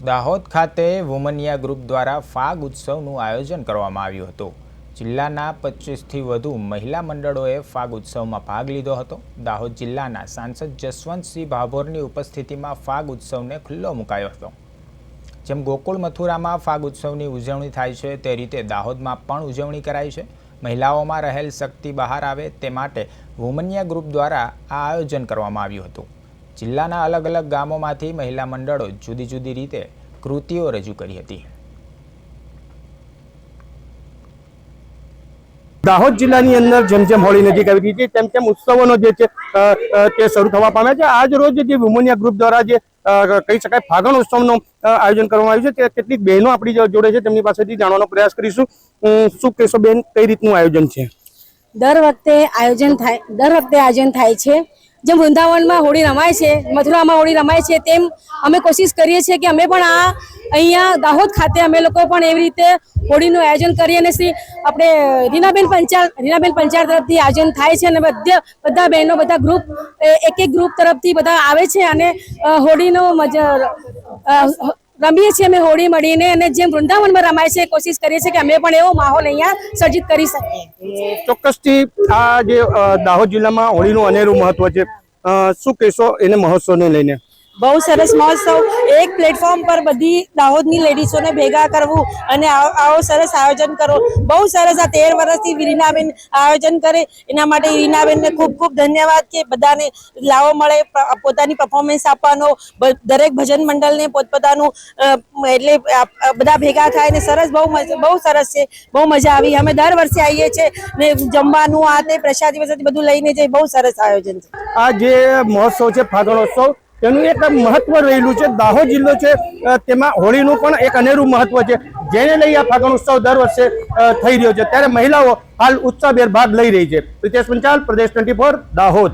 દાહોદ ખાતે વુમનિયા ગ્રુપ દ્વારા ફાગ ઉત્સવનું આયોજન કરવામાં આવ્યું હતું। જિલ્લાના 25થી વધુ મહિલા મંડળોએ ફાગ ઉત્સવમાં ભાગ લીધો હતો। દાહોદ જિલ્લાના સાંસદ જસવંતસિંહ ભાભોરની ઉપસ્થિતિમાં ફાગ ઉત્સવને ખુલ્લો મુકાયો હતો। જેમ ગોકુળ મથુરામાં ફાગ ઉત્સવની ઉજવણી થાય છે તે રીતે દાહોદમાં પણ ઉજવણી કરાઈ છે। મહિલાઓમાં રહેલ શક્તિ બહાર આવે તે માટે વુમનિયા ગ્રુપ દ્વારા આ આયોજન કરવામાં આવ્યું હતું। જિલ્લાના અલગ અલગ ગામોમાંથી મહિલા મંડળો જુદી જુદી રીતે કૃતિઓ રજૂ કરી હતી। દાહોદ જિલ્લાની અંદર જેમ જેમ હોળી નજીક આવી રહી છે તેમ તેમ ઉત્સવોનો જે છે તે શરૂ થવા પામ્યા છે। આજ રોજ જે વુમનિયા ગ્રુપ દ્વારા જે કહી શકાય ફાગણ ઉત્સવનું આયોજન કરવામાં આવ્યું છે તે કેટલીક બહેનો આપણી જોડે છે તેમની પાસેથી જાણવાનો પ્રયાસ કરીશું। શું કહેશો બેન, કઈ રીતનું આયોજન છે? દર વખતે આયોજન થાય છે। જેમ વૃંદાવનમાં હોળી રમાય છે, મથુરામાં હોળી રમાય છે, તેમ અમે કોશિશ કરીએ છીએ કે અમે પણ અહીંયા દાહોદ ખાતે અમે લોકો પણ એવી રીતે હોળીનું આયોજન કરીએ અને શ્રી આપણે રીનાબેન પંચાલ તરફથી આયોજન થાય છે અને બધા બહેનો બધા ગ્રુપ એક ગ્રુપ તરફથી બધા આવે છે અને હોળીનો રમીએ છીએ અમે હોળી મળીને। અને જેમ વૃંદાવનમાં રમાય છે કોશિશ કરીએ છીએ કે અમે પણ એવો માહોલ અહીંયા સર્જિત કરી શકીએ। ચોક્કસથી આ જે દાહોદ જિલ્લામાં હોળીનું અનેરું મહત્વ છે, શું કહેશો એને મહોત્સવને લઈને? બહુ સરસ મહોત્સવ, એક પ્લેટફોર્મ પર બધી દાહોદની લેડીઝોને ભેગા કરવું અને આવો સરસ આયોજન કરો, બહુ સરસ। આ 13 વર્ષથી રીનાબેન આયોજન કરે એના માટે રીનાબેનને ખૂબ ખૂબ ધન્યવાદ કે બધાને લાવો મળે પોતાની પરફોર્મન્સ આપવાનો। દરેક ભજન મંડળને પોતપોતાનું એટલે બધા ભેગા થાય ને સરસ બહુ સરસ છે, બહુ મજા આવી। અમે દર વર્ષે આવીએ છીએ ને જમવાનું આ તે પ્રસાદી બધું લઈને જઈએ, બહુ સરસ આયોજન છે। આ જે મહોત્સવ છે ફાગણોત્સવ તેનું એક મહત્વ રહેલું છે। દાહોદ જિલ્લો છે તેમાં હોળીનું પણ એક અનેરું મહત્વ છે, જેને લઈ આ ફાગણ ઉત્સવ દર વર્ષે થઈ રહ્યો છે। ત્યારે મહિલાઓ હાલ ઉત્સાહભેર ભાગ લઈ રહી છે। પ્રિતેશ પંચાલ, પ્રદેશ 24, દાહોદ।